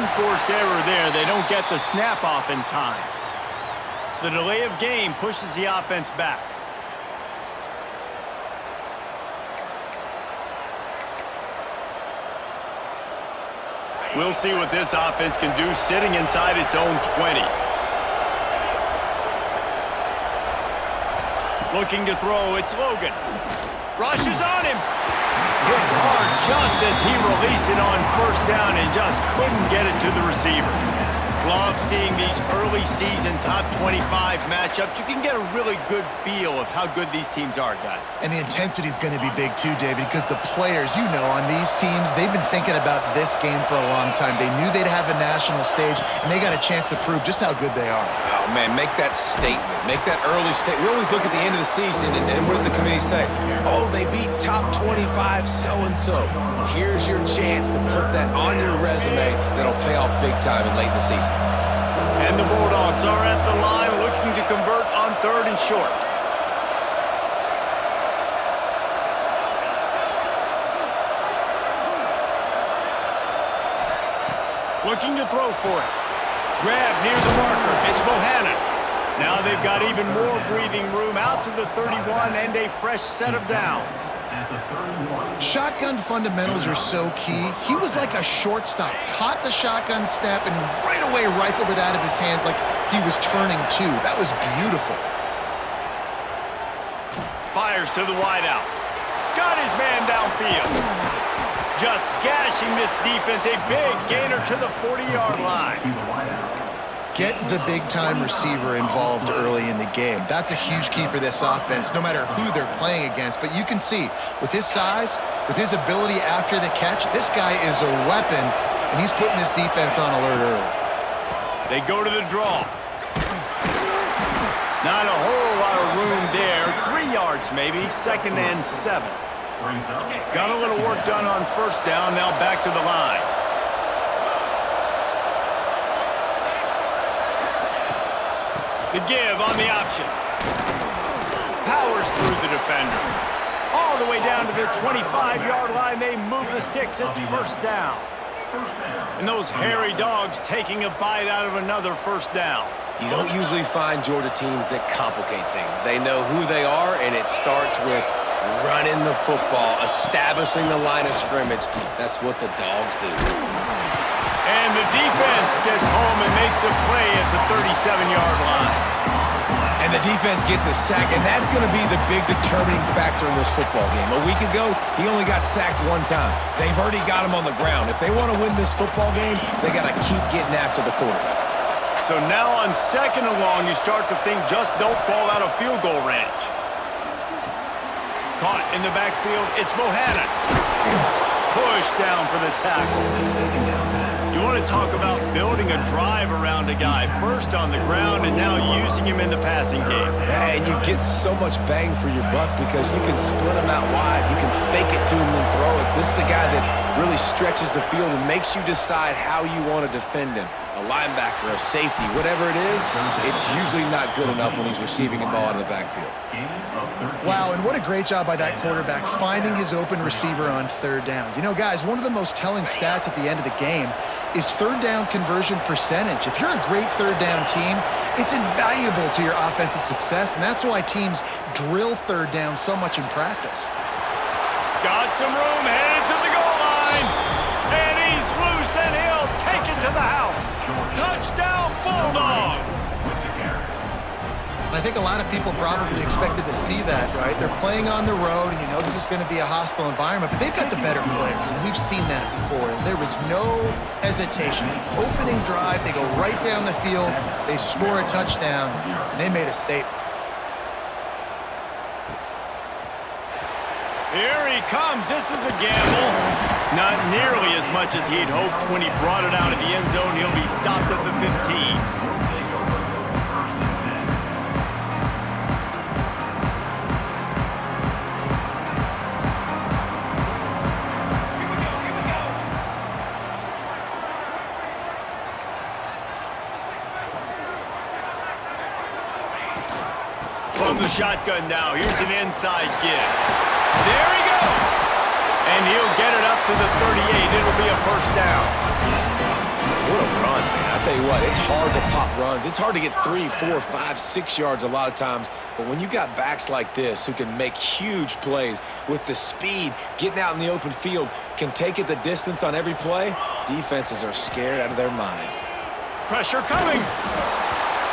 unforced error there. They don't get the snap off in time. The delay of game pushes the offense back. We'll see what this offense can do sitting inside its own 20. Looking to throw, it's Logan. Rushes on him. Hit hard just as he released it on first down and just couldn't get it to the receiver. Love seeing these early season top 25 matchups. You can get a really good feel of how good these teams are, guys. And the intensity is going to be big too, David, because the players, you know, on these teams, they've been thinking about this game for a long time. They knew they'd have a national stage, and they got a chance to prove just how good they are. Oh, man, make that statement. Make that early statement. We always look at the end of the season, and what does the committee say? Oh, they beat top 25 so-and-so. Here's your chance to put that on your resume that'll pay off big time and late in the season. And the Bulldogs are at the line looking to convert on 3rd and short. Looking to throw for it. Grab near the marker. It's Bohannon. Now they've got even more breathing room out to the 31 and a fresh set of downs. Shotgun fundamentals are so key. He was like a shortstop. Caught the shotgun snap and right away rifled it out of his hands like he was turning two. That was beautiful. Fires to the wideout. Got his man downfield. Just gashing this defense. A big gainer to the 40-yard line. Get the big-time receiver involved early in the game. That's a huge key for this offense, no matter who they're playing against. But you can see, with his size, with his ability after the catch, this guy is a weapon, and he's putting this defense on alert early. They go to the draw. Not a whole lot of room there. 3 yards maybe, 2nd and 7. Got a little work done on first down, now back to the line. The give on the option. Powers through the defender. All the way down to the 25-yard line. They move the sticks. It's first down. And those hairy dogs taking a bite out of another first down. You don't usually find Georgia teams that complicate things. They know who they are, and it starts with running the football, establishing the line of scrimmage. That's what the dogs do. And the defense gets home and makes a play at the 37-yard line. And the defense gets a sack, and that's going to be the big determining factor in this football game. A week ago, he only got sacked 1 time. They've already got him on the ground. If they want to win this football game, they got to keep getting after the quarterback. So now on 2nd and long, you start to think just don't fall out of field goal range. Caught in the backfield, it's Bohannon. Push down for the tackle. You want to talk about building a drive around a guy. First on the ground and now using him in the passing game. And you get so much bang for your buck because you can split him out wide. You can fake it to him and throw it. This is the guy that really stretches the field and makes you decide how you want to defend him. A linebacker, a safety, whatever it is, it's usually not good enough when he's receiving a ball out of the backfield. Wow, and what a great job by that quarterback finding his open receiver on 3rd down. You know, guys, one of the most telling stats at the end of the game is 3rd down conversion percentage. If you're a great 3rd down team, it's invaluable to your offensive success, and that's why teams drill 3rd down so much in practice. Got some room, headed to the goal line, and he's loose, and he'll take it to the house. Touchdown, Bulldogs! I think a lot of people probably expected to see that, right? They're playing on the road, and you know this is going to be a hostile environment, but they've got the better players, and we've seen that before. And there was no hesitation. Opening drive, they go right down the field, they score a touchdown, and they made a statement. Here he comes. This is a gamble. Not nearly as much as he'd hoped when he brought it out of the end zone. He'll be stopped at the 15. From the shotgun now, here's an inside give. There he goes! And he'll get it up to the 38. It'll be a first down. What a you what, it's hard to pop runs. It's hard to get 3, 4, 5, 6 yards a lot of times. But when you got backs like this who can make huge plays with the speed, getting out in the open field, can take it the distance on every play, defenses are scared out of their mind. Pressure coming.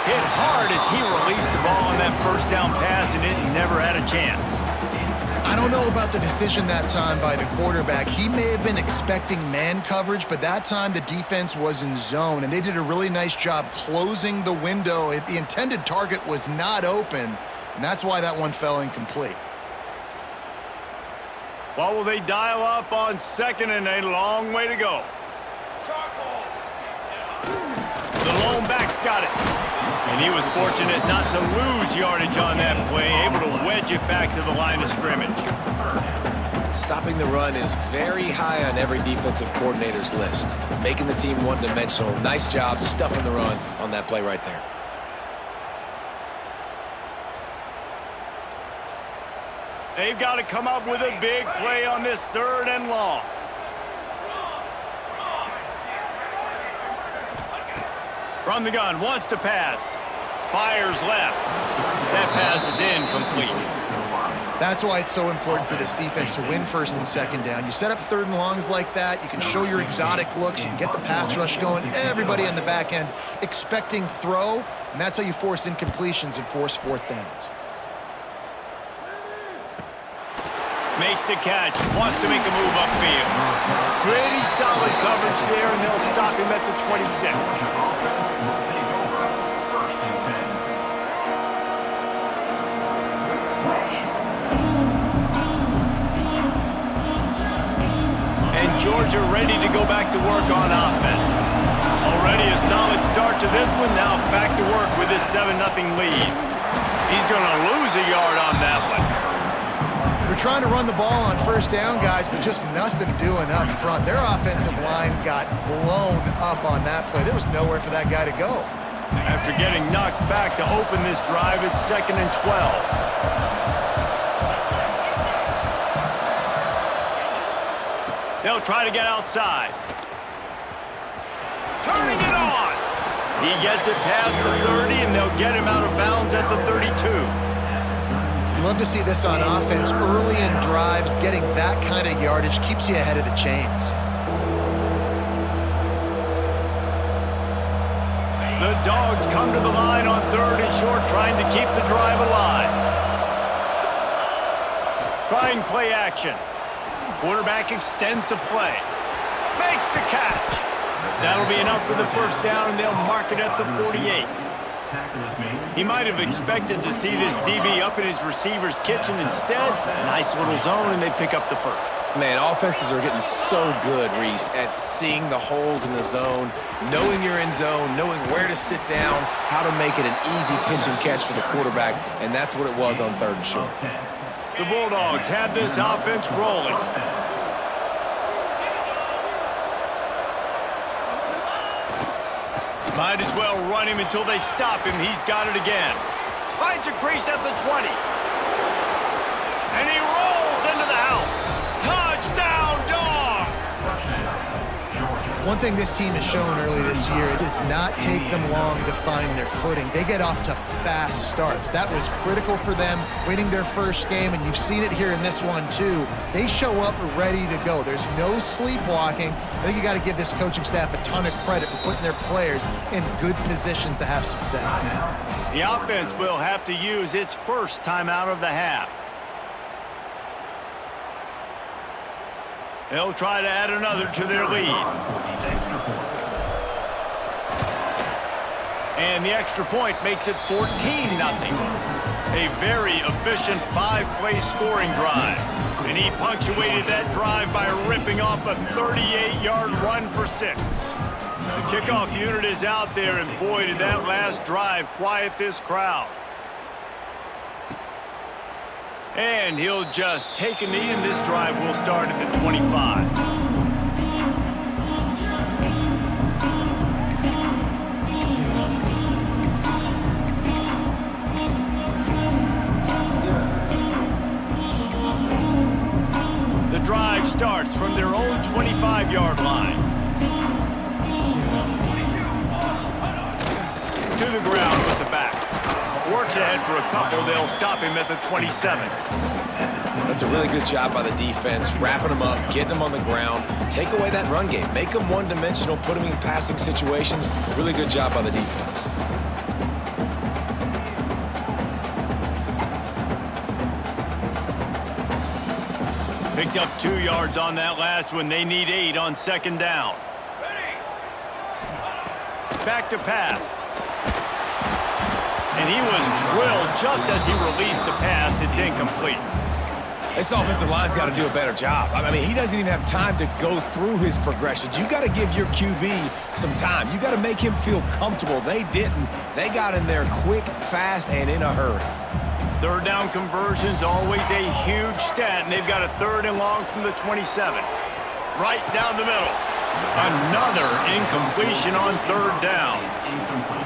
Hit hard as he released the ball on that first down pass, and it never had a chance. I don't know about the decision that time by the quarterback. He may have been expecting man coverage, but that time the defense was in zone, and they did a really nice job closing the window. The intended target was not open, and that's why that one fell incomplete. What will they dial up on second and a long way to go? The lone back's got it. And he was fortunate not to lose yardage on that play, able to wedge it back to the line of scrimmage. Stopping the run is very high on every defensive coordinator's list. Making the team one-dimensional. Nice job stuffing the run on that play right there. They've got to come up with a big play on this 3rd and long. From the gun, wants to pass. Fires left. That pass is incomplete. That's why it's so important for this defense to win 1st and 2nd down. You set up 3rd and longs like that, you can show your exotic looks, you can get the pass rush going, everybody on the back end expecting throw, and that's how you force incompletions and force 4th downs. Makes the catch, wants to make a move upfield. Pretty solid coverage there, and they'll stop him at the 26. And Georgia ready to go back to work on offense. Already a solid start to this one, now back to work with this 7-0 lead. He's going to lose a yard on that one. We're trying to run the ball on 1st down, guys, but just nothing doing up front. Their offensive line got blown up on that play. There was nowhere for that guy to go. After getting knocked back to open this drive, it's 2nd and 12. They'll try to get outside. Turning it on! He gets it past the 30, and they'll get him out of bounds at the 32. Love to see this on offense. Early in drives, getting that kind of yardage keeps you ahead of the chains. The Dogs come to the line on 3rd and short, trying to keep the drive alive. Trying play action. Quarterback extends the play. Makes the catch. That'll be enough for the 1st down, and they'll mark it at the 48. He might have expected to see this DB up in his receiver's kitchen. Instead, nice little zone, and they pick up the 1st. Man, offenses are getting so good, Reese, at seeing the holes in the zone, knowing you're in zone, knowing where to sit down, how to make it an easy pitch and catch for the quarterback, and that's what it was on 3rd and short. The Bulldogs have this offense rolling. Might as well run him until they stop him. He's got it again. Finds a crease at the 20. And he rolls into the house. Touchdown, Dogs! One thing this team has shown early this year, it does not take them long to find their footing. They get off to fast starts. That was critical for them winning their 1st game, and you've seen it here in this one too. They show up ready to go. There's no sleepwalking. I think you got to give this coaching staff a ton of credit for putting their players in good positions to have success. The offense will have to use its 1st timeout of the half. They'll try to add another to their lead. And the extra point makes it 14-0. A very efficient 5-play scoring drive. And he punctuated that drive by ripping off a 38-yard run for 6. The kickoff unit is out there, and boy, did that last drive quiet this crowd. And he'll just take a knee, and this drive will start at the 25. The drive starts from their own 25-yard line. ahead for a couple. They'll stop him at the 27. That's a really good job by the defense, wrapping them up, getting them on the ground. Take away that run game. Make them one-dimensional, put them in passing situations. Really good job by the defense. Picked up 2 yards on that last one. They need 8 on second down. Back to pass. And he was drilled just as he released the pass. It's incomplete. This offensive line's got to do a better job. I mean, he doesn't even have time to go through his progressions. You got to give your QB some time. You got to make him feel comfortable. They didn't. They got in there quick, fast, and in a hurry. Third down conversion's always a huge stat, and they've got a 3rd and long from the 27. Right down the middle. Another incompletion on 3rd down.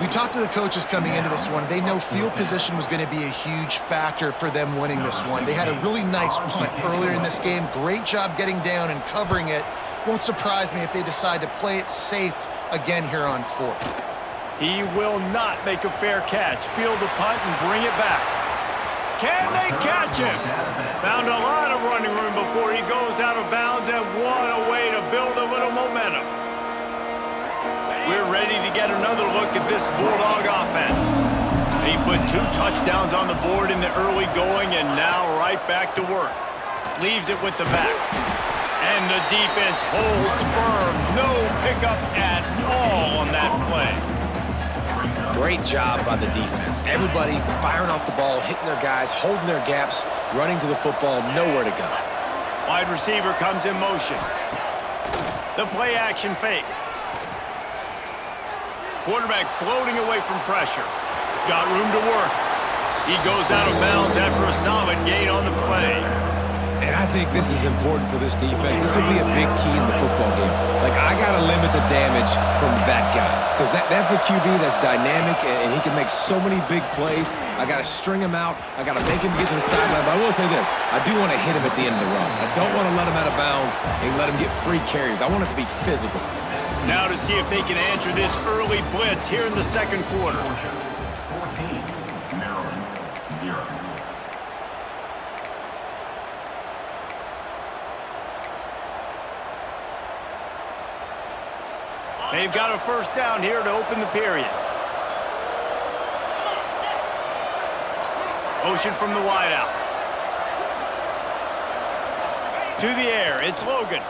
We talked to the coaches coming into this one. They know field position was going to be a huge factor for them winning this one. They had a really nice punt earlier in this game. Great job getting down and covering it. Won't surprise me if they decide to play it safe again here on 4th. He will not make a fair catch. Field the punt and bring it back. Can they catch him? Found a lot of running room before he goes out of bounds, and what a way to build a little momentum. We're ready to get another look at this Bulldog offense. He put 2 touchdowns on the board in the early going, and now right back to work. Leaves it with the back. And the defense holds firm. No pickup at all on that play. Great job by the defense. Everybody firing off the ball, hitting their guys, holding their gaps, running to the football, nowhere to go. Wide receiver comes in motion. The play action fake. Quarterback floating away from pressure. Got room to work. He goes out of bounds after a solid gain on the play. And I think this is important for this defense. This will be a big key in the football game. Like, I got to limit the damage from that guy because that's a QB that's dynamic and he can make so many big plays. I got to string him out. I got to make him get to the sideline. But I will say this. I do want to hit him at the end of the runs. I don't want to let him out of bounds and let him get free carries. I want it to be physical. Now to see if they can answer this early blitz here in the second quarter. 14, Maryland, 0. They've got a 1st down here to open the period. Motion from the wideout. To the air, it's Logan.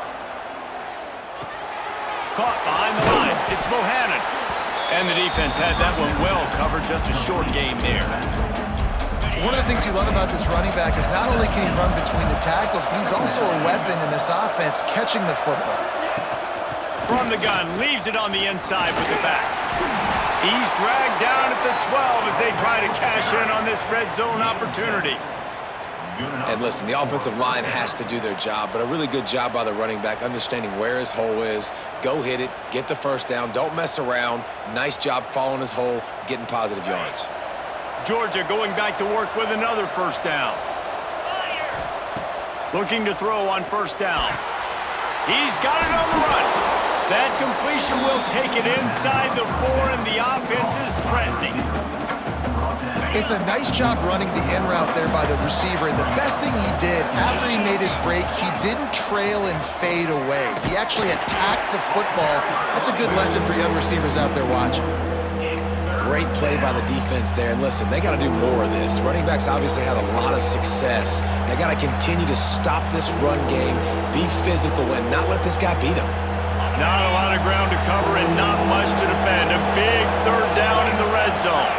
Caught behind the line, it's Bohannon. And the defense had that one well covered, just a short game there. One of the things you love about this running back is not only can he run between the tackles, but he's also a weapon in this offense catching the football. From the gun, leaves it on the inside with the back. He's dragged down at the 12 as they try to cash in on this red zone opportunity. And listen, the offensive line has to do their job, but a really good job by the running back understanding where his hole is. Go hit it, get the 1st down, don't mess around. Nice job following his hole, getting positive yards. Georgia going back to work with another 1st down. Looking to throw on 1st down. He's got it on the run. That completion will take it inside the 4, and the offense is threatening. It's a nice job running the in route there by the receiver. And the best thing he did after he made his break, he didn't trail and fade away. He actually attacked the football. That's a good lesson for young receivers out there watching. Great play by the defense there. And listen, they got to do more of this. Running backs obviously had a lot of success. They got to continue to stop this run game, be physical, and not let this guy beat him. Not a lot of ground to cover and not much to defend. A big 3rd down in the red zone.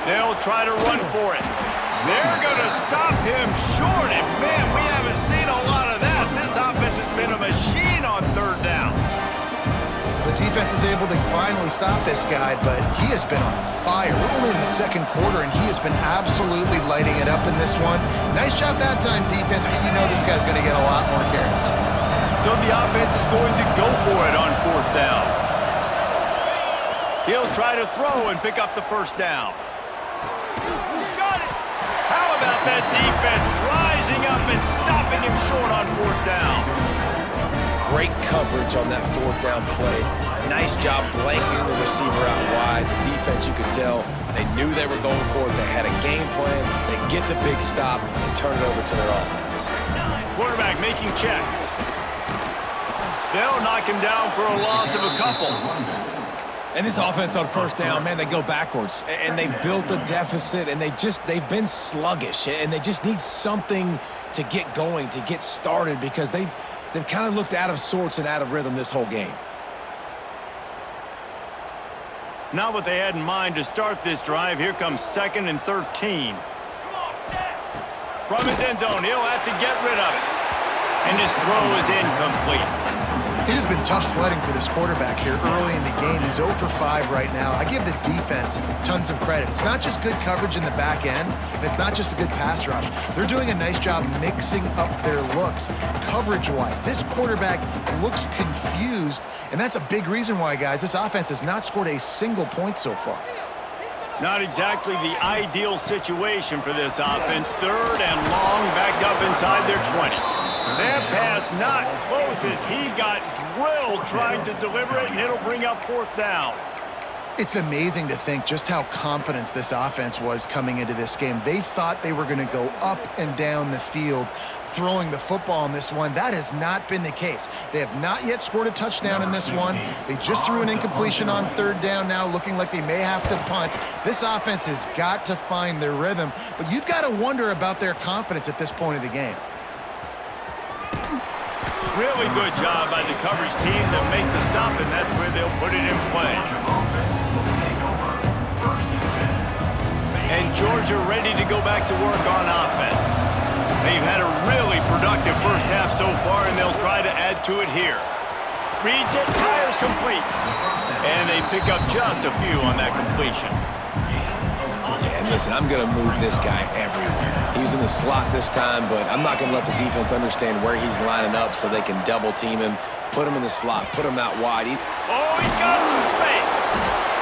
They'll try to run for it. They're going to stop him short, and man, we haven't seen a lot of that. This offense has been a machine on 3rd down. The defense is able to finally stop this guy, but he has been on fire. We're only in the second quarter, and he has been absolutely lighting it up in this one. Nice job that time, defense, but you know this guy's going to get a lot more carries. So the offense is going to go for it on 4th down. He'll try to throw and pick up the 1st down. Got it! How about that defense rising up and stopping him short on 4th down? Great coverage on that fourth down play. Nice job blanketing the receiver out wide. The defense, you could tell, they knew they were going for it. They had a game plan. They get the big stop and turn it over to their offense. Quarterback making checks. They'll knock him down for a loss of a couple. And this offense on first down, man, they go backwards. And they built a deficit, and they've been sluggish. And they just need something to get going, to get started, because they've kind of looked out of sorts and out of rhythm this whole game. Not what they had in mind to start this drive. Here comes 2nd and 13. From his end zone, he'll have to get rid of it. And his throw is incomplete. It has been tough sledding for this quarterback here early in the game. He's 0 for 5 right now. I give the defense tons of credit. It's not just good coverage in the back end, and it's not just a good pass rush. They're doing a nice job mixing up their looks coverage-wise. This quarterback looks confused, and that's a big reason why, guys, this offense has not scored a single point so far. Not exactly the ideal situation for this offense. 3rd and long, backed up inside their 20. That pass not close as he got drilled trying to deliver it, and it'll bring up 4th down. It's amazing to think just how confident this offense was coming into this game. They thought they were going to go up and down the field throwing the football in this one. That has not been the case. They have not yet scored a touchdown in this one. They just threw an incompletion on 3rd down now, looking like they may have to punt. This offense has got to find their rhythm, but you've got to wonder about their confidence at this point of the game. Really good job by the coverage team to make the stop, and that's where they'll put it in play. And Georgia ready to go back to work on offense. They've had a really productive first half so far, and they'll try to add to it here. Reads it, fires complete. And they pick up just a few on that completion. Yeah, and listen, I'm going to move this guy everywhere. He's in the slot this time, but I'm not going to let the defense understand where he's lining up so they can double team him, put him in the slot, put him out wide. Oh, he's got some space.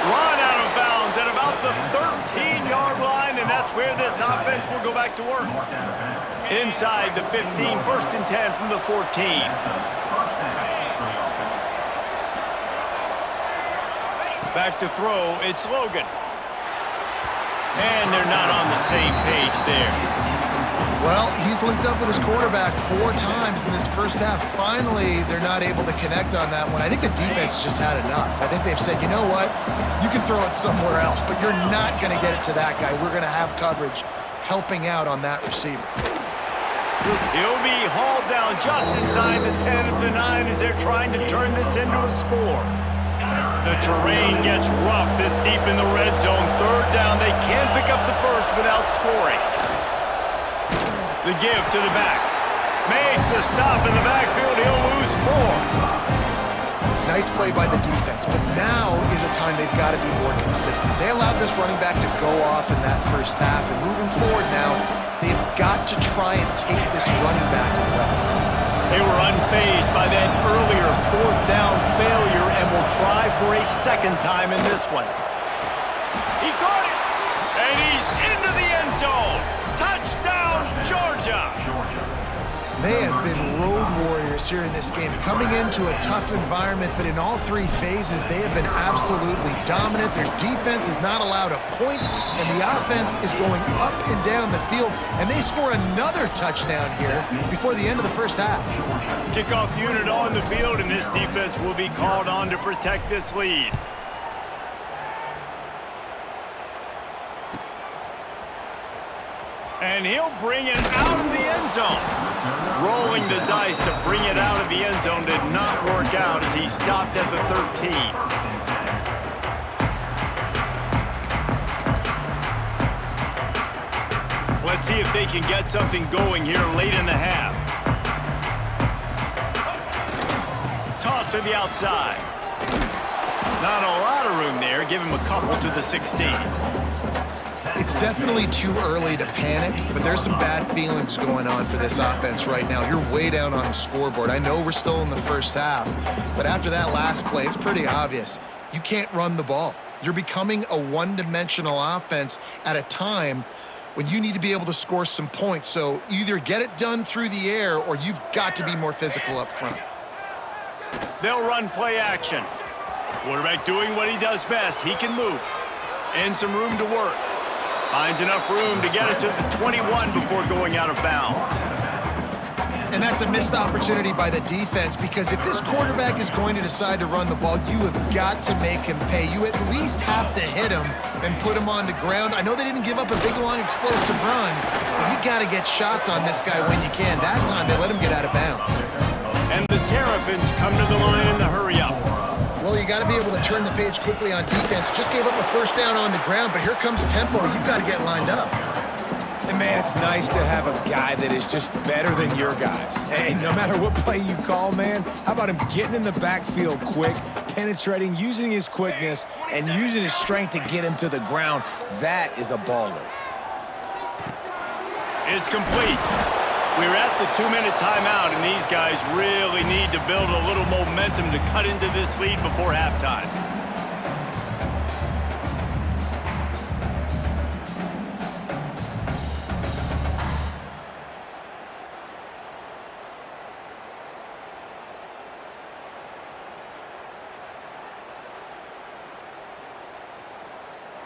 Run out of bounds at about the 13-yard line, and that's where this offense will go back to work. Inside the 15, 1st and 10 from the 14. Back to throw, it's Logan. And they're not on the same page there. Well, he's linked up with his quarterback 4 times in this first half. Finally, they're not able to connect on that one. I think the defense just had enough. I think they've said, you know what? You can throw it somewhere else, but you're not going to get it to that guy. We're going to have coverage helping out on that receiver. He'll be hauled down just inside the 10 of the 9 as they're trying to turn this into a score. The terrain gets rough this deep in the red zone. 3rd down, they can pick up the first without scoring. The give to the back. Makes a stop in the backfield. He'll lose 4. Nice play by the defense, but now is a time they've got to be more consistent. They allowed this running back to go off in that first half, and moving forward now, they've got to try and take this running back away. They were unfazed by that earlier 4th down failure and will try for a 2nd time in this one. He caught it, and he's into the end zone. Touchdown, Georgia. They have been road warriors here in this game, coming into a tough environment, but in all 3 phases, they have been absolutely dominant. Their defense is not allowed a point, and the offense is going up and down the field, and they score another touchdown here before the end of the first half. Kickoff unit on the field, and this defense will be called on to protect this lead. And he'll bring it out of the end zone. Rolling the dice to bring it out of the end zone did not work out as he stopped at the 13. Let's see if they can get something going here late in the half. Toss to the outside. Not a lot of room there. Give him a couple to the 16. It's definitely too early to panic, but there's some bad feelings going on for this offense right now. You're way down on the scoreboard. I know we're still in the first half, but after that last play, it's pretty obvious. You can't run the ball. You're becoming a one-dimensional offense at a time when you need to be able to score some points. So either get it done through the air or you've got to be more physical up front. They'll run play action. Quarterback doing what he does best. He can move. And some room to work. Finds enough room to get it to the 21 before going out of bounds. And that's a missed opportunity by the defense, because if this quarterback is going to decide to run the ball, you have got to make him pay. You at least have to hit him and put him on the ground. I know they didn't give up a big, long, explosive run, but you got to get shots on this guy when you can. That time, they let him get out of bounds. And the Terrapins come to the line in the hurry-up. Well, you got to be able to turn the page quickly on defense. Just gave up a first down on the ground, but here comes tempo. You've got to get lined up. And, man, it's nice to have a guy that is just better than your guys. Hey, no matter what play you call, man, how about him getting in the backfield quick, penetrating, using his quickness, and using his strength to get him to the ground? That is a baller. It's complete. We're at the 2-minute timeout, and these guys really need to build a little momentum to cut into this lead before halftime.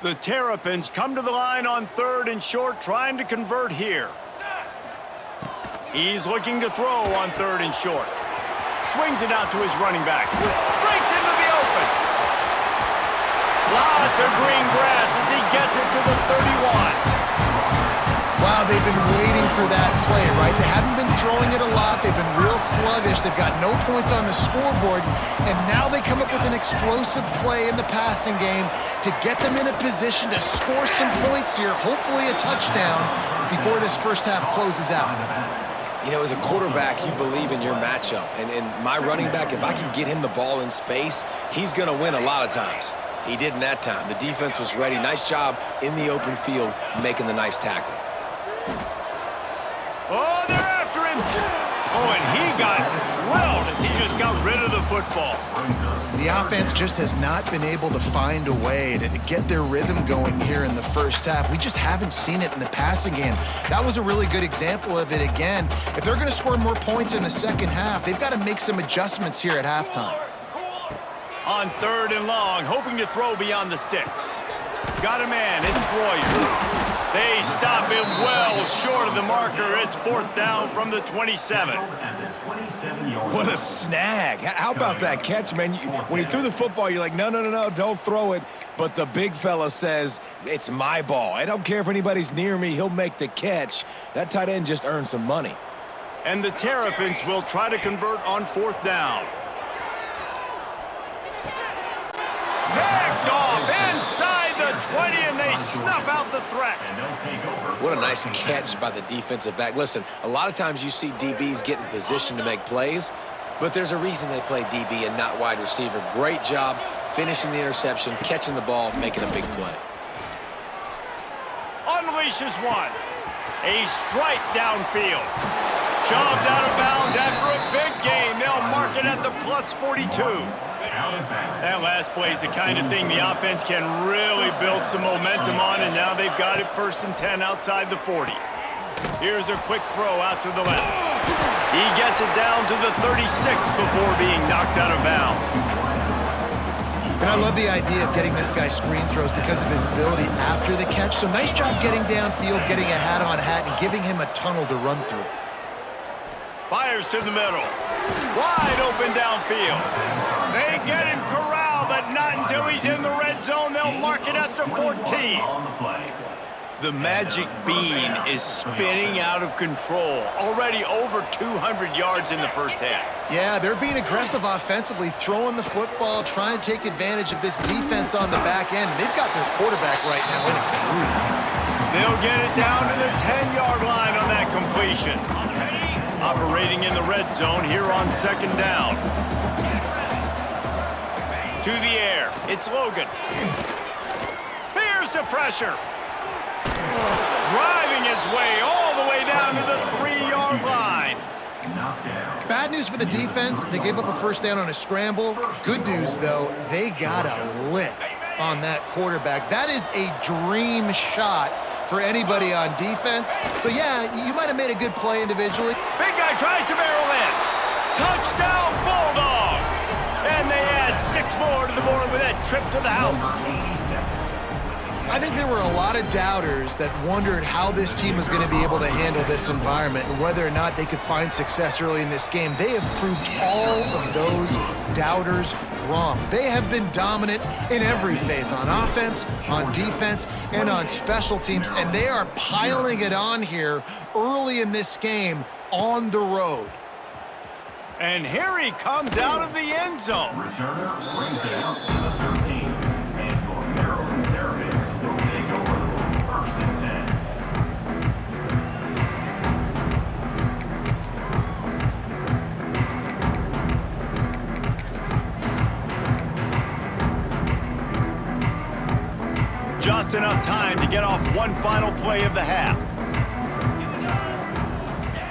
The Terrapins come to the line on 3rd and short, trying to convert here. He's looking to throw on 3rd and short. Swings it out to his running back. Breaks into the open. Lots of green grass as he gets it to the 31. Wow, they've been waiting for that play, right? They haven't been throwing it a lot. They've been real sluggish. They've got no points on the scoreboard. And now they come up with an explosive play in the passing game to get them in a position to score some points here, hopefully a touchdown, before this first half closes out. You know, as a quarterback, you believe in your matchup. And my running back, if I can get him the ball in space, he's going to win a lot of times. He did in that time. The defense was ready. Nice job in the open field making the nice tackle. Oh, they're after him. Oh, and he got drilled as he just got rid of the football. The offense just has not been able to find a way to get their rhythm going here in the first half. We just haven't seen it in the passing game. That was a really good example of it again. If they're going to score more points in the second half, they've got to make some adjustments here at halftime. On 3rd and long, hoping to throw beyond the sticks. Got a man, it's Royer. They stop him well short of the marker. It's 4th down from the 27. What a snag. How about that catch, man? When he threw the football, you're like, no, don't throw it. But the big fella says, it's my ball. I don't care if anybody's near me. He'll make the catch. That tight end just earned some money. And the Terrapins will try to convert on 4th down. Picked off inside the 20, and they snuff out the threat. What a nice catch by the defensive back. Listen, a lot of times you see DBs get in position to make plays, but there's a reason they play DB and not wide receiver. Great job finishing the interception, catching the ball, making a big play. Unleashes one. A strike downfield. Shoved out of bounds after a big gain. They'll mark it at the plus 42. That last play is the kind of thing the offense can really build some momentum on, and now they've got it 1st and 10 outside the 40. Here's a quick throw out to the left. He gets it down to the 36 before being knocked out of bounds. And I love the idea of getting this guy screen throws because of his ability after the catch. So nice job getting downfield, getting a hat-on-hat, and giving him a tunnel to run through. Fires to the middle. Wide open downfield. They get him corralled, but not until he's in the red zone. They'll mark it at the 14. The magic bean is spinning out of control. Already over 200 yards in the first half. Yeah, they're being aggressive offensively, throwing the football, trying to take advantage of this defense on the back end. They've got their quarterback right now in a groove. They'll get it down to the 10-yard line on that completion. Operating in the red zone here on 2nd down. To the air, it's Logan. Here's the pressure. Driving his way all the way down to the 3-yard line. Bad news for the defense. They gave up a first down on a scramble. Good news, though, they got a lick on that quarterback. That is a dream shot for anybody on defense. So, yeah, you might have made a good play individually. Big guy tries to barrel in. Touchdown, Bulldogs! And they add 6 more to the board with that trip to the house. I think there were a lot of doubters that wondered how this team was going to be able to handle this environment and whether or not they could find success early in this game. They have proved all of those doubters wrong. They have been dominant in every phase, on offense, on defense, and on special teams, and they are piling it on here early in this game on the road. And here he comes out of the end zone. Returner brings it out to the 13. And your Maryland Terrapins will take over 1st and 10. Just enough time to get off one final play of the half.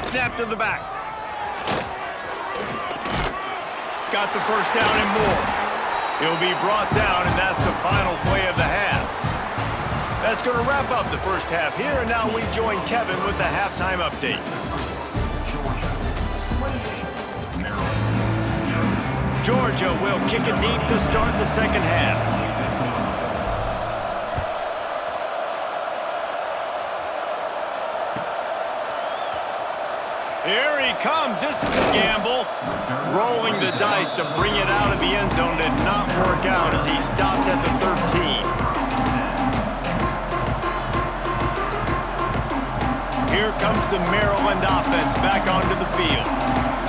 Snap to the back. Got the first down and more. He'll be brought down, and that's the final play of the half. That's going to wrap up the first half here, and now we join Kevin with the halftime update. Georgia will kick it deep to start the second half. Here he comes. This is a gamble. Rolling the dice to bring it out of the end zone did not work out as he stopped at the 13. Here comes the Maryland offense back onto the field.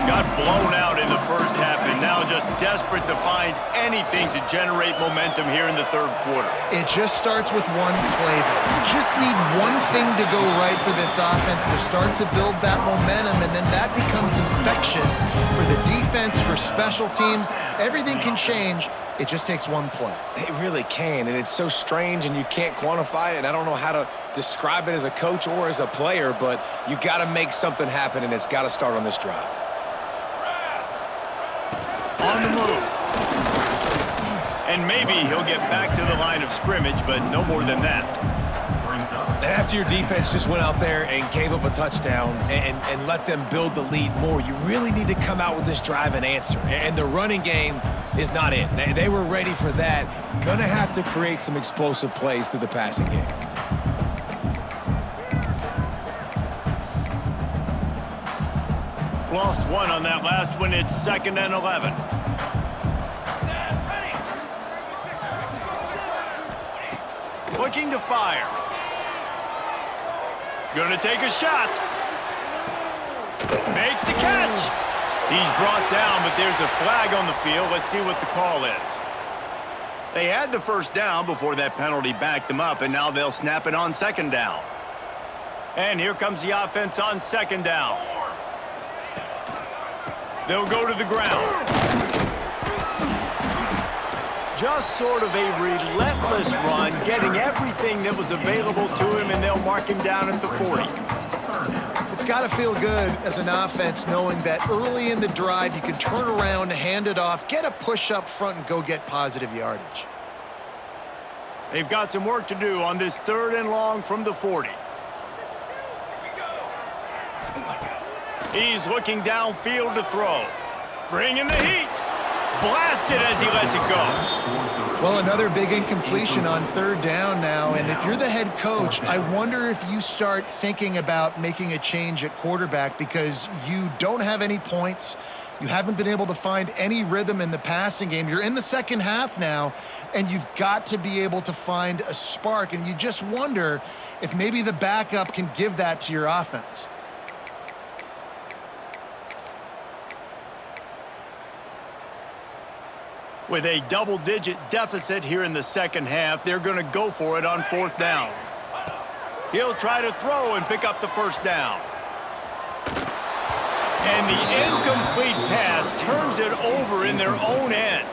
Got blown out in the first half and now just desperate to find anything to generate momentum here in the third quarter. It just starts with one play, though. You just need one thing to go right for this offense to start to build that momentum, and then that becomes infectious for the defense, for special teams. Everything can change. It just takes one play. It really can, and it's so strange, and you can't quantify it, and I don't know how to describe it as a coach or as a player, but you got to make something happen, and it's got to start on this drive. On the move. And maybe he'll get back to the line of scrimmage, but no more than that. And after your defense just went out there and gave up a touchdown and let them build the lead more, you really need to come out with this drive and answer. And the running game is not it. They were ready for that. Gonna have to create some explosive plays through the passing game. Lost one on that last one. It's 2nd and 11. Looking to fire. Gonna take a shot. Makes the catch. He's brought down, but there's a flag on the field. Let's see what the call is. They had the first down before that penalty backed them up, and now they'll snap it on 2nd down. And here comes the offense on 2nd down. They'll go to the ground. Just sort of a relentless run, getting everything that was available to him, and they'll mark him down at the 40. It's got to feel good as an offense knowing that early in the drive you can turn around, hand it off, get a push up front, and go get positive yardage. They've got some work to do on this 3rd and long from the 40. He's looking downfield to throw. Bringing the heat. Blasted as he lets it go. Well, another big incompletion on 3rd down now, and if you're the head coach, I wonder if you start thinking about making a change at quarterback because you don't have any points. You haven't been able to find any rhythm in the passing game. You're in the second half now, and you've got to be able to find a spark, and you just wonder if maybe the backup can give that to your offense. With a double-digit deficit here in the second half, they're going to go for it on 4th down. He'll try to throw and pick up the first down. And the incomplete pass turns it over in their own end.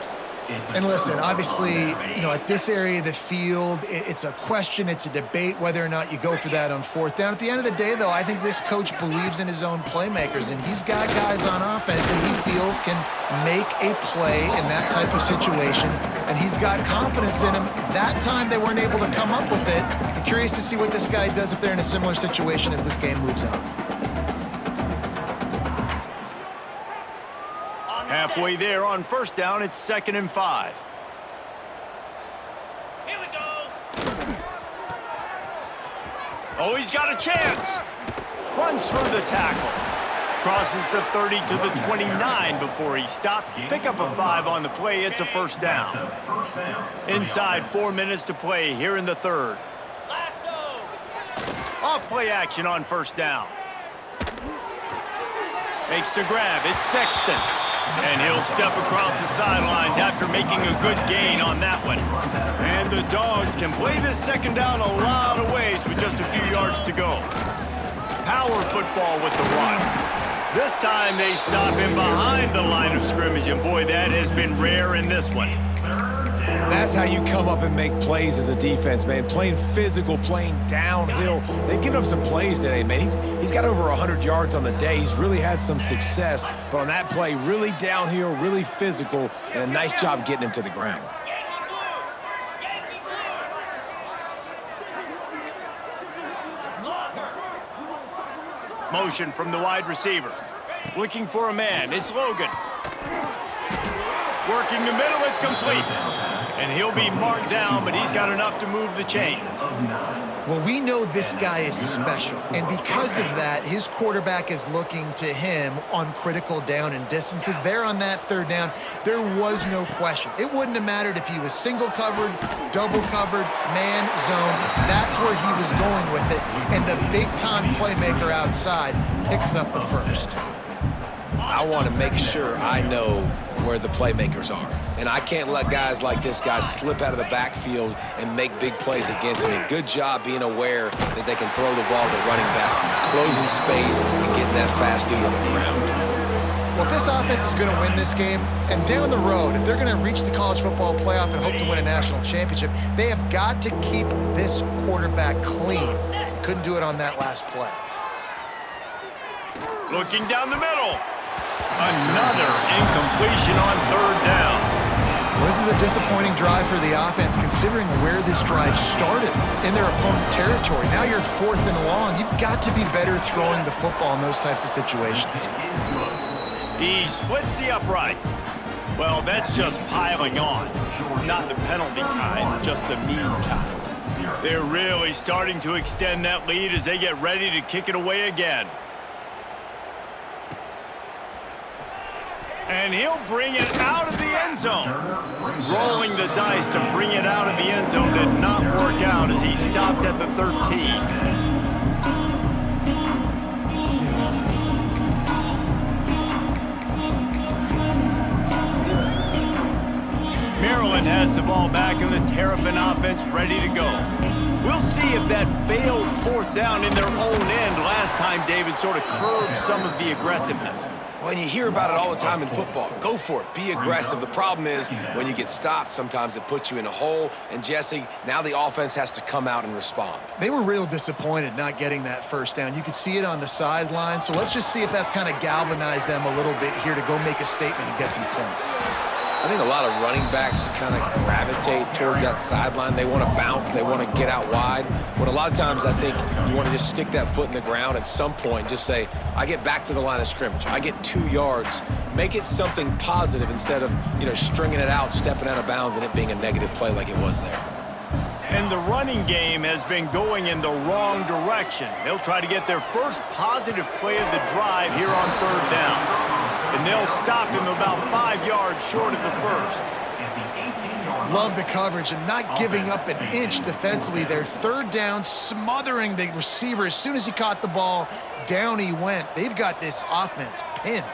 And listen, obviously, at this area of the field, it's a question, it's a debate whether or not you go for that on 4th down. At the end of the day, though, I think this coach believes in his own playmakers, and he's got guys on offense that he feels can make a play in that type of situation, and he's got confidence in him. That time they weren't able to come up with it. I'm curious to see what this guy does if they're in a similar situation as this game moves on. halfway there on first down. It's 2nd and 5. Here we go. Oh, he's got a chance. Runs through the tackle. Crosses the 30 to the 29 before he stopped. Pick up a 5 on the play. It's a first down. Inside 4 minutes to play here in the third. Off play action on first down. Makes the grab. It's Sexton. And he'll step across the sidelines after making a good gain on that one. And the Dogs can play this second down a lot of ways with just a few yards to go. Power football with the run. This time they stop him behind the line of scrimmage, and boy, that has been rare in this one. That's how you come up and make plays as a defense, man. Playing physical, playing downhill. They've given up some plays today, man. He's got over 100 yards on the day. He's really had some success. But on that play, really downhill, really physical, and a nice job getting him to the ground. Motion from the wide receiver. Looking for a man. It's Logan. Working the middle. It's complete. And he'll be marked down, but he's got enough to move the chains. Well, we know this guy is special, and because of that, his quarterback is looking to him on critical down and distances. There on that third down, there was no question. It wouldn't have mattered if he was single covered, double covered, man, zone. That's where he was going with it, and the big-time playmaker outside picks up the first. I want to make sure I know where the playmakers are. And I can't let guys like this guy slip out of the backfield and make big plays against me. Good job being aware that they can throw the ball to running back, closing space, and getting that fast dude on the ground. Well, if this offense is going to win this game, and down the road, if they're going to reach the college football playoff and hope to win a national championship, they have got to keep this quarterback clean. They couldn't do it on that last play. Looking down the middle. Another incompletion on third down. Well, this is a disappointing drive for the offense, considering where this drive started in their opponent territory. Now you're 4th and long. You've got to be better throwing the football in those types of situations. He splits the uprights. Well, that's just piling on. Not the penalty kind, just the mean kind. They're really starting to extend that lead as they get ready to kick it away again. And he'll bring it out of the end zone. Rolling the dice to bring it out of the end zone did not work out as he stopped at the 13. Maryland has the ball back and the Terrapin offense ready to go. We'll see if that failed 4th down in their own end last time, David, sort of curbed some of the aggressiveness. Well, you hear about it all the time in football. Go for it. Be aggressive. The problem is when you get stopped, sometimes it puts you in a hole. And, Jesse, now the offense has to come out and respond. They were real disappointed not getting that first down. You could see it on the sideline. So let's just see if that's kind of galvanized them a little bit here to go make a statement and get some points. I think a lot of running backs kind of gravitate towards that sideline. They want to bounce. They want to get out wide. But a lot of times I think you want to just stick that foot in the ground at some point. Just say, I get back to the line of scrimmage. I get 2 yards. Make it something positive instead of, stringing it out, stepping out of bounds, and it being a negative play like it was there. And the running game has been going in the wrong direction. They'll try to get their first positive play of the drive here on third down. And they'll stop him about 5 yards short of the first. Love the coverage and not giving up an inch defensively there. Third down, smothering the receiver. As soon as he caught the ball, down he went. They've got this offense pinned.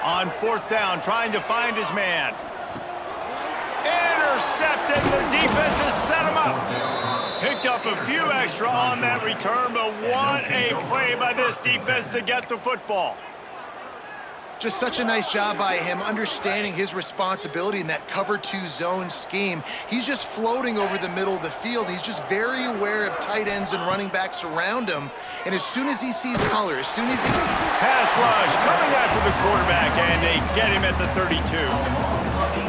On 4th down, trying to find his man. Intercepted. The defense has set him up. Picked up a few extra on that return, but what a play by this defense to get the football. Just such a nice job by him, understanding his responsibility in that cover 2 zone scheme. He's just floating over the middle of the field. He's just very aware of tight ends and running backs around him. And as soon as he sees color, as soon as he... Pass rush coming after the quarterback, and they get him at the 32.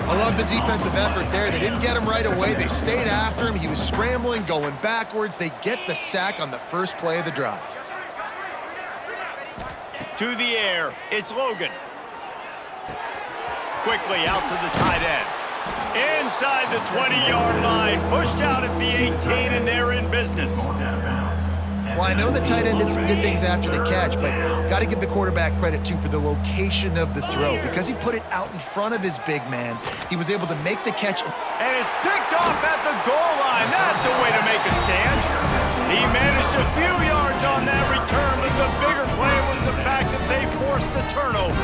I love the defensive effort there. They didn't get him right away. They stayed after him. He was scrambling, going backwards. They get the sack on the first play of the drive. To the air, it's Logan. quickly out to the tight end. Inside the 20-yard line, pushed out at the 18, and they're in business. Well, I know the tight end did some good things after the catch, but got to give the quarterback credit, too, for the location of the throw. Because he put it out in front of his big man, he was able to make the catch. And it's picked off at the goal line. That's a way to make a stand. He managed a few yards on that return, but the bigger play was the fact that they forced the turnover.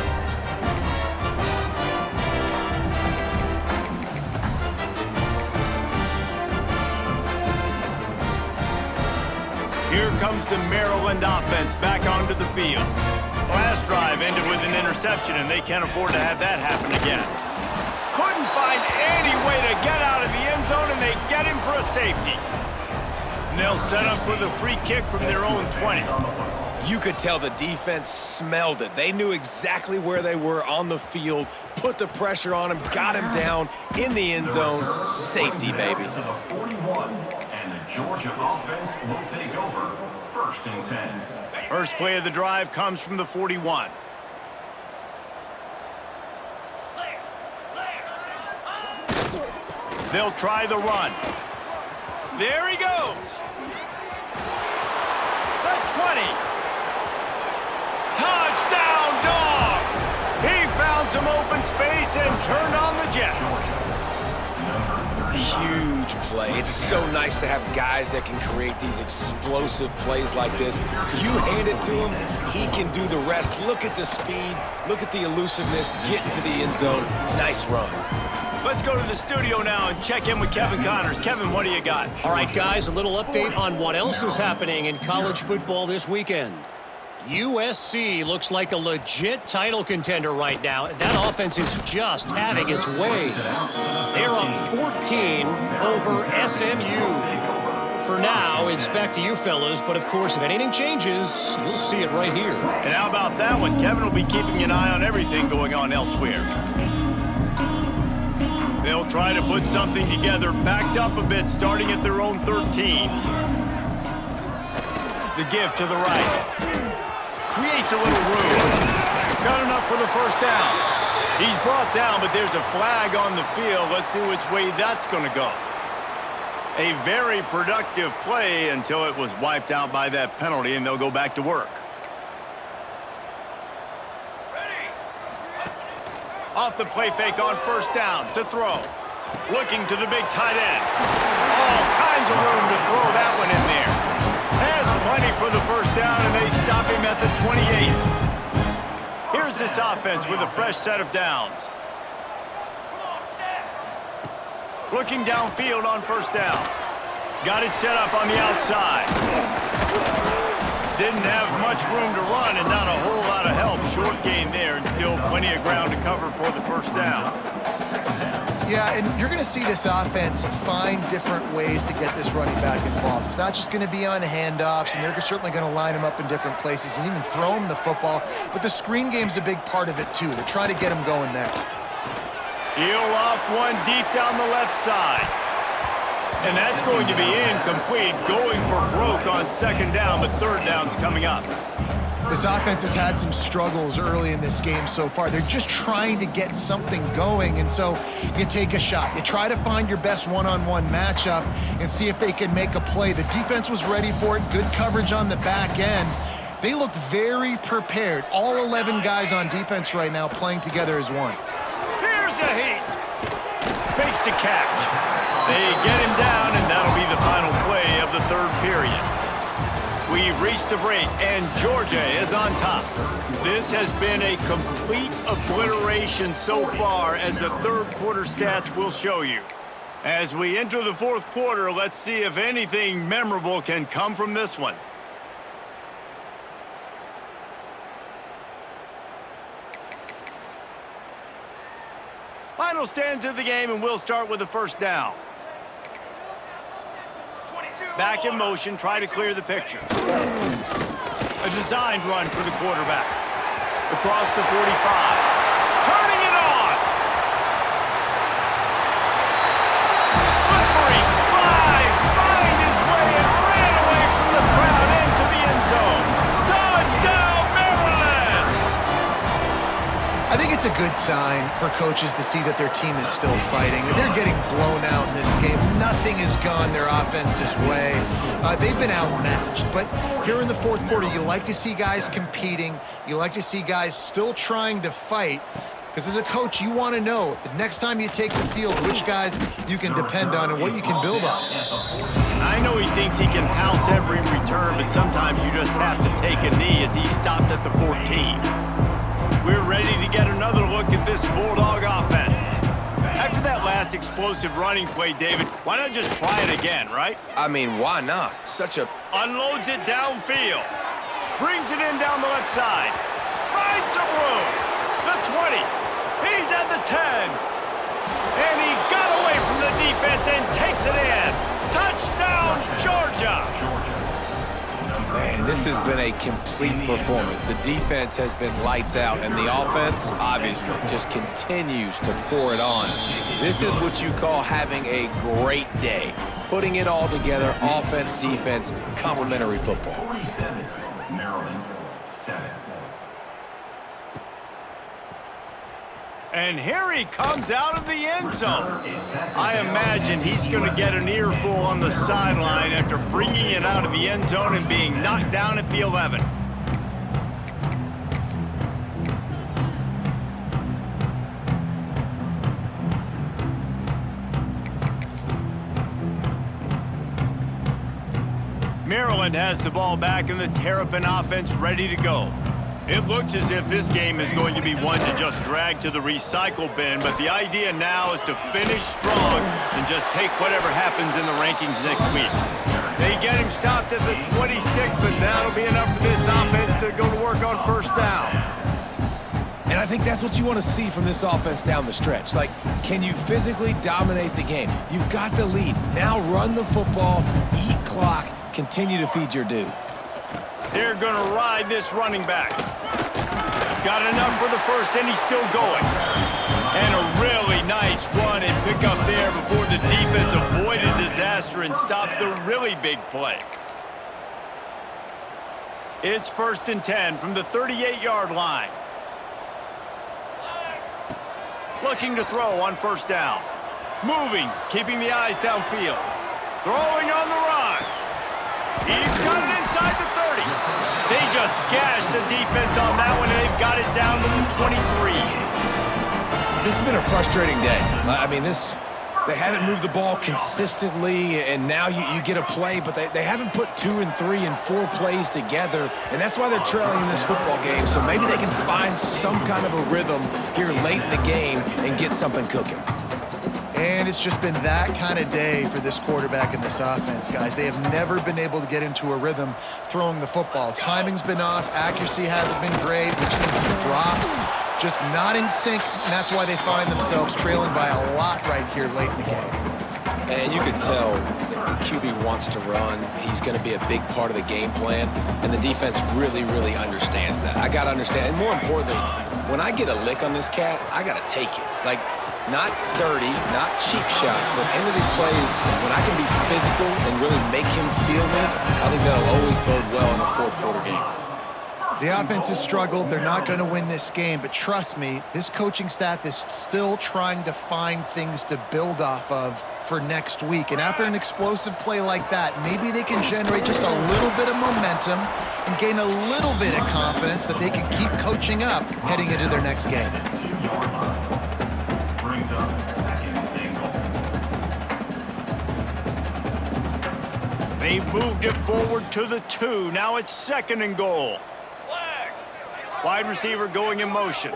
Here comes the Maryland offense back onto the field. Last drive ended with an interception, and they can't afford to have that happen again. Couldn't find any way to get out of the end zone, and they get him for a safety. And they'll set up for the free kick from their own 20. You could tell the defense smelled it. They knew exactly where they were on the field, put the pressure on him, got him down in the end zone. Safety, baby. To the 41, and the Georgia offense will take over. 1st and 10. First play of the drive comes from the 41. They'll try the run. There he goes. The 20. Touchdown, Dogs! He found some open space and turned on the Jets. Huge play. It's so nice to have guys that can create these explosive plays like this. You hand it to him, he can do the rest. Look at the speed, look at the elusiveness, get into the end zone. Nice run. Let's go to the studio now and check in with Kevin Connors. Kevin, what do you got? All right, guys, a little update on what else is happening in college football this weekend. USC looks like a legit title contender right now. That offense is just having its way. They're up 14 over SMU. For now, it's back to you fellas, but of course, if anything changes, you'll see it right here. And how about that one? Kevin will be keeping an eye on everything going on elsewhere. They'll try to put something together, backed up a bit, starting at their own 13. The give to the right. Creates a little room. Got enough for the first down. He's brought down, but there's a flag on the field. Let's see which way that's going to go. A very productive play until it was wiped out by that penalty, and they'll go back to work. Off the play fake on first down to throw. Looking to the big tight end. All kinds of room to throw that one in there. Has plenty for the first down, and they stop him at the 28. Here's this offense with a fresh set of downs. Looking downfield on first down. Got it set up on the outside. Didn't have much room to run and not a whole lot of help. Short gain there and still plenty of ground to cover for the first down. Yeah, and you're going to see this offense find different ways to get this running back involved. It's not just going to be on handoffs, and they're certainly going to line him up in different places and even throw him the football. But the screen game's a big part of it, too. They're trying to get him going there. He'll loft one deep down the left side. And that's going to be incomplete, going for broke on second down, but third down's coming up. This offense has had some struggles early in this game so far. They're just trying to get something going, and so you take a shot. You try to find your best one-on-one matchup and see if they can make a play. The defense was ready for it, good coverage on the back end. They look very prepared. All 11 guys on defense right now playing together as one. Here's a heat. Makes the catch. They get him down, and that'll be the final play of the third period. We've reached the break, and Georgia is on top. This has been a complete obliteration so far, as the third quarter stats will show you. As we enter the fourth quarter, let's see if anything memorable can come from this one. Final stanza of the game, and we'll start with the first down. Back in motion, try to clear the picture. A designed run for the quarterback. Across the 45. Turning it on! Slippery slide! Find his way and ran away from the crowd into the end zone. Touchdown, Maryland! I think it's it's a good sign for coaches to see that their team is still fighting. They're getting blown out in this game. Nothing has gone their offense's way. They've been outmatched. But here in the fourth quarter, you like to see guys competing. You like to see guys still trying to fight. Because as a coach, you want to know the next time you take the field, which guys you can depend on and what you can build off of. I know he thinks he can house every return, but sometimes you just have to take a knee as he stopped at the 14. We're ready to get another look at this Bulldog offense. After that last explosive running play, David, why not just try it again, right? I mean, why not? Unloads it downfield. Brings it in down the left side. Finds some room. The 20. He's at the 10. And he got away from the defense and takes it in. Touchdown, Georgia. Man, this has been a complete performance. The defense has been lights out, and the offense, obviously, just continues to pour it on. This is what you call having a great day. Putting it all together, offense, defense, complementary football. 47, Maryland, 7. And here he comes out of the end zone. I imagine he's going to get an earful on the sideline after bringing it out of the end zone and being knocked down at the 11. Maryland has the ball back and the Terrapin offense ready to go. It looks as if this game is going to be one to just drag to the recycle bin, but the idea now is to finish strong and just take whatever happens in the rankings next week. They get him stopped at the 26, but that'll be enough for this offense to go to work on first down. And I think that's what you want to see from this offense down the stretch. Like, can you physically dominate the game? You've got the lead. Now run the football, eat clock, continue to feed your dude. They're going to ride this running back. Got enough for the first, and he's still going. And a really nice run and pick up there before the defense avoided disaster and stopped the really big play. It's 1st and 10 from the 38-yard line. Looking to throw on first down. Moving, keeping the eyes downfield. Throwing on the run. He's got it inside the 30. They just gashed the defense on that one, and they've got it down to the 23. This has been a frustrating day. I mean, they haven't moved the ball consistently, and now you get a play, but they haven't put 2 and 3 and 4 plays together, and that's why they're trailing in this football game. So maybe they can find some kind of a rhythm here late in the game and get something cooking. And it's just been that kind of day for this quarterback and this offense, guys. They have never been able to get into a rhythm throwing the football. Timing's been off. Accuracy hasn't been great. We've seen some drops, just not in sync, and that's why they find themselves trailing by a lot right here late in the game. And you can tell the QB wants to run. He's going to be a big part of the game plan, and the defense really, really understands that. I got to understand, and more importantly, when I get a lick on this cat, I got to take it. Like, not dirty, not cheap shots, but end of the plays, when I can be physical and really make him feel me, I think that'll always bode well in a fourth quarter game. The offense has struggled. They're not going to win this game, but trust me, this coaching staff is still trying to find things to build off of for next week. And after an explosive play like that, maybe they can generate just a little bit of momentum and gain a little bit of confidence that they can keep coaching up heading into their next game. Brings up 2nd and goal. They've moved it forward to the 2. Now it's 2nd and goal. Wide receiver going in motion.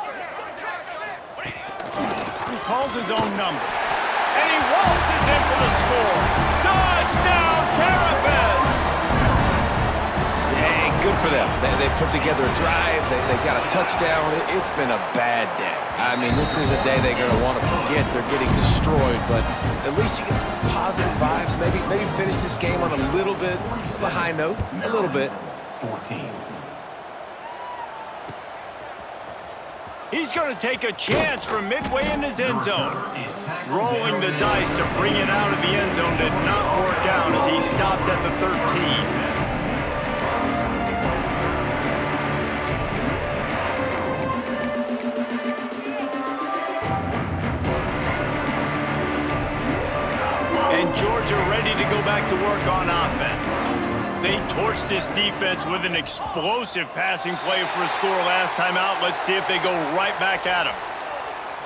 Calls his own number. And he waltzes in for the score. Touchdown, Terrapins! Yeah, good for them. They put together a drive. They got a touchdown. It's been a bad day. I mean, this is a day they're going to want to forget. They're getting destroyed, but at least you get some positive vibes. Maybe finish this game on a little bit of a high note. A little bit. 14. He's going to take a chance from midway in his end zone. Rolling the dice to bring it out of the end zone did not work out as he stopped at the 13. Georgia ready to go back to work on offense. They torched this defense with an explosive passing play for a score last time out. Let's see if they go right back at them.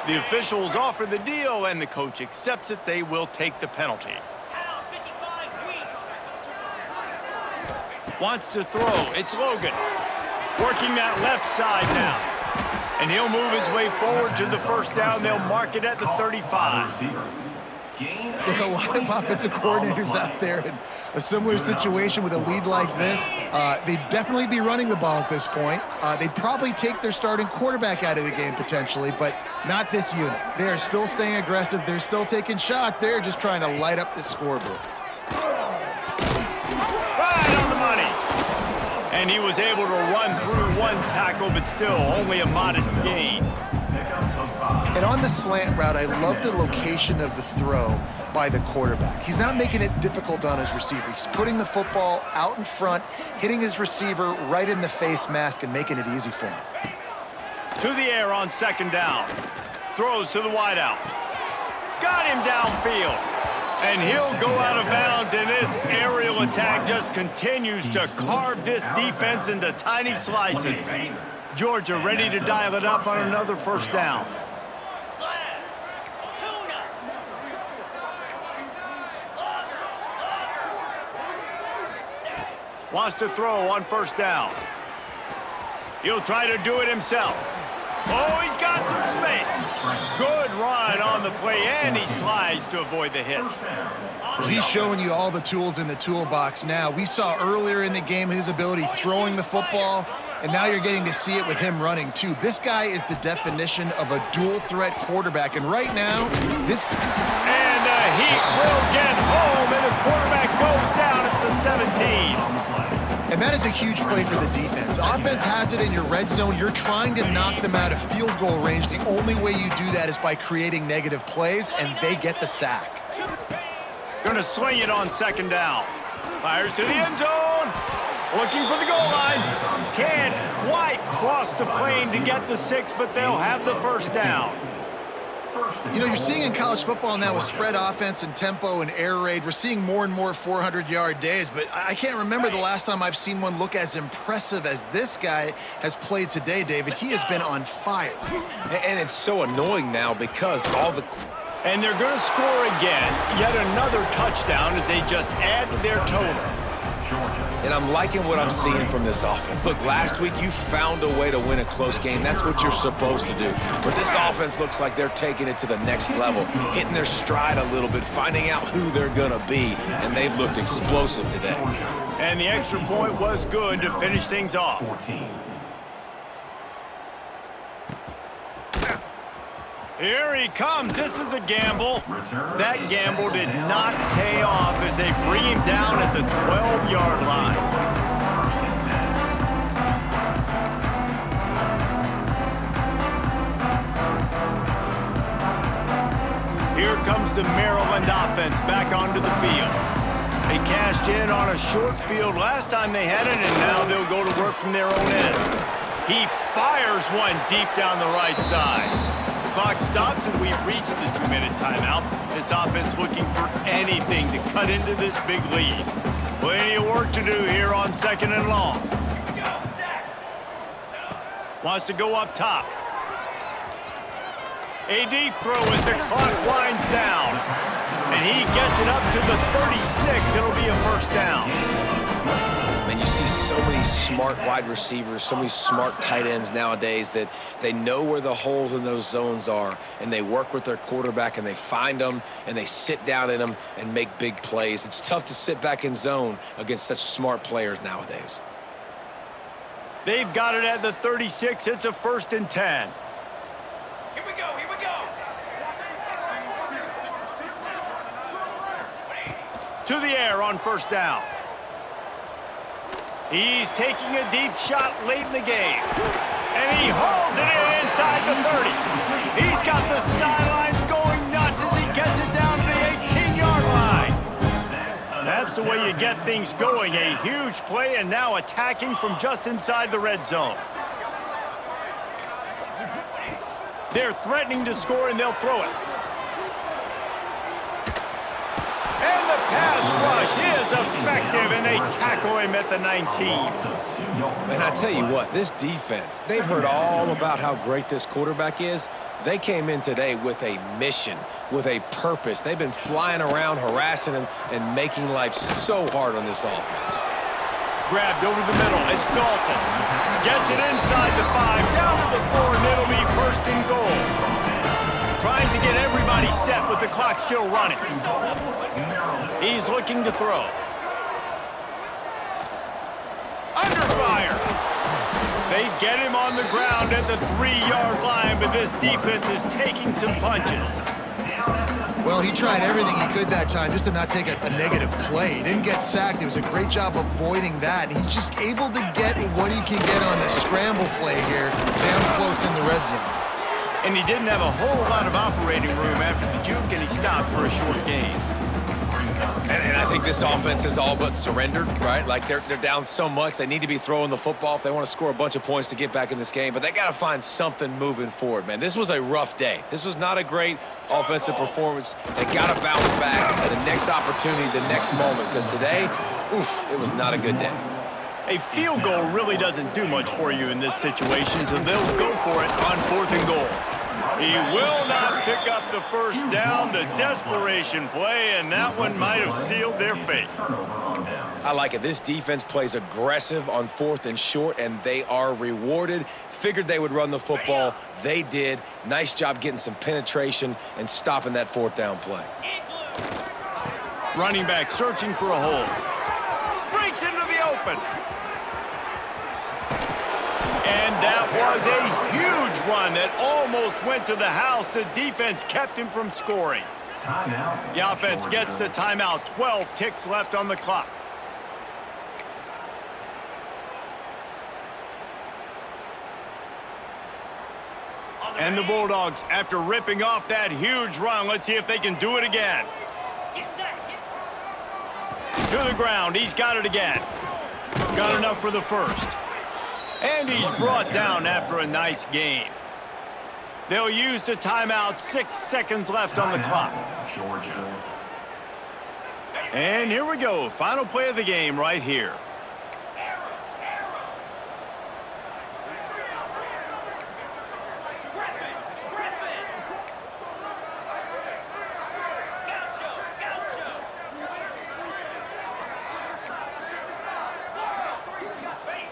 The officials offer the deal, and the coach accepts it. They will take the penalty. Wants to throw. It's Logan. Working that left side now. And he'll move his way forward to the first down. They'll mark it at the 35. There are a lot of offensive coordinators out there in a similar situation with a lead like this. They'd definitely be running the ball at this point. They'd probably take their starting quarterback out of the game potentially, but not this unit. They are still staying aggressive. They're still taking shots. They're just trying to light up the scoreboard. Right on the money. And he was able to run through one tackle, but still only a modest gain. And on the slant route, I love the location of the throw by the quarterback. He's not making it difficult on his receiver. He's putting the football out in front, hitting his receiver right in the face mask and making it easy for him. To the air on second down. Throws to the wideout. Got him downfield. And he'll go out of bounds, and this aerial attack just continues to carve this defense into tiny slices. Georgia ready to dial it up on another first down. Wants to throw on first down. He'll try to do it himself. Oh, he's got some space. Good run on the play, and he slides to avoid the hit. He's showing you all the tools in the toolbox now. We saw earlier in the game his ability throwing the football, and now you're getting to see it with him running too. This guy is the definition of a dual-threat quarterback, and right now, this... And the Heat will get home, and the quarterback goes down at the 17. And that is a huge play for the defense. Offense has it in your red zone. You're trying to knock them out of field goal range. The only way you do that is by creating negative plays, and they get the sack. Gonna swing it on second down. Fires to the end zone. Looking for the goal line. Can't quite cross the plane to get the 6, but they'll have the first down. You know, you're seeing in college football now with spread offense and tempo and air raid, we're seeing more and more 400-yard days, but I can't remember the last time I've seen one look as impressive as this guy has played today, David. He has been on fire. And it's so annoying now because all the... And they're going to score again, yet another touchdown as they just add to their total. And I'm liking what I'm seeing from this offense. Look, last week you found a way to win a close game. That's what you're supposed to do. But this offense looks like they're taking it to the next level, hitting their stride a little bit, finding out who they're going to be, and they've looked explosive today. And the extra point was good to finish things off. Here he comes. This is a gamble. That gamble did not pay off as they bring him down at the 12-yard line. Here comes the Maryland offense back onto the field. They cashed in on a short field last time they had it, and now they'll go to work from their own end. He fires one deep down the right side. Clock stops, and we've reached the 2-minute timeout. This offense looking for anything to cut into this big lead. Plenty of work to do here on second and long. Wants to go up top. A deep throw as the clock winds down. And he gets it up to the 36. It'll be a first down. And you see so many smart wide receivers, so many smart tight ends nowadays that they know where the holes in those zones are, and they work with their quarterback, and they find them, and they sit down in them and make big plays. It's tough to sit back in zone against such smart players nowadays. They've got it at the 36. It's a 1st and 10. Here we go, here we go. To the air on first down. He's taking a deep shot late in the game. And he hauls it in inside the 30. He's got the sidelines going nuts as he gets it down to the 18-yard line. That's the way you get things going. A huge play, and now attacking from just inside the red zone. They're threatening to score, and they'll throw it. And He is effective, and they tackle him at the 19. And I tell you what, this defense, they've heard all about how great this quarterback is. They came in today with a mission, with a purpose. They've been flying around, harassing him, and making life so hard on this offense. Grabbed over the middle. It's Dalton. Gets it inside the 5, down to the 4, and it'll be first and goal. Trying to get everybody set with the clock still running. He's looking to throw. Under fire. They get him on the ground at the 3-yard line, but this defense is taking some punches. Well, he tried everything he could that time just to not take a negative play. He didn't get sacked. It was a great job avoiding that. And he's just able to get what he can get on the scramble play here down close in the red zone. And he didn't have a whole lot of operating room after the juke, and he stopped for a short gain. And I think this offense is all but surrendered, right? Like, they're down so much. They need to be throwing the football if they want to score a bunch of points to get back in this game. But they got to find something moving forward, man. This was a rough day. This was not a great offensive performance. They got to bounce back the next opportunity, the next moment. Because today, oof, it was not a good day. A field goal really doesn't do much for you in this situation, so they'll go for it on 4th and goal. He will not pick up the first down, the desperation play, and that one might have sealed their fate. I like it. This defense plays aggressive on 4th and short, and they are rewarded. Figured they would run the football. They did. Nice job getting some penetration and stopping that 4th down play. Running back searching for a hole. Breaks into the open. And that was a huge run that almost went to the house. The defense kept him from scoring. Timeout. The offense gets the timeout. 12 ticks left on the clock. And the Bulldogs, after ripping off that huge run, let's see if they can do it again. To the ground. He's got it again. Got enough for the first. And he's brought down after a nice gain. They'll use the timeout. 6 seconds left on the clock. Georgia. And here we go. Final play of the game right here.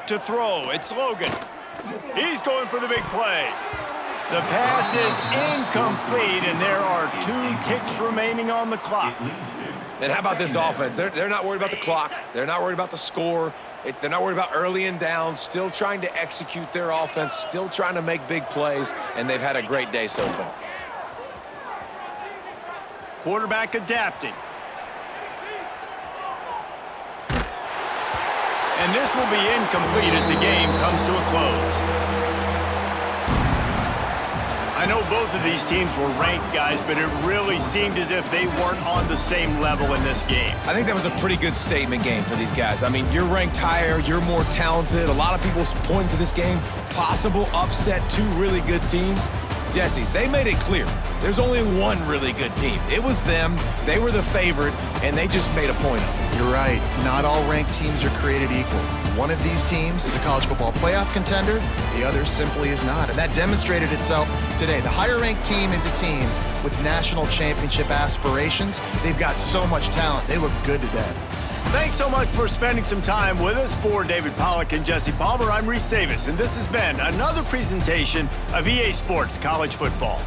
To throw, it's Logan. He's going for the big play. The pass is incomplete, and there are 2 ticks remaining on the clock. And how about this offense? They're not worried about the clock. They're not worried about the score. They're not worried about early and down. Still trying to execute their offense. Still trying to make big plays, and they've had a great day so far. Quarterback adapting. And this will be incomplete as the game comes to a close. I know both of these teams were ranked, guys, but it really seemed as if they weren't on the same level in this game. I think that was a pretty good statement game for these guys. I mean, you're ranked higher, you're more talented. A lot of people point to this game, possible upset, 2 really good teams. Jesse, they made it clear. There's only one really good team. It was them. They were the favorite, and they just made a point of it. You're right. Not all ranked teams are created equal. One of these teams is a college football playoff contender. The other simply is not. And that demonstrated itself today. The higher-ranked team is a team with national championship aspirations. They've got so much talent. They look good today. Thanks so much for spending some time with us. For David Pollack and Jesse Palmer, I'm Reese Davis, and this has been another presentation of EA Sports College Football.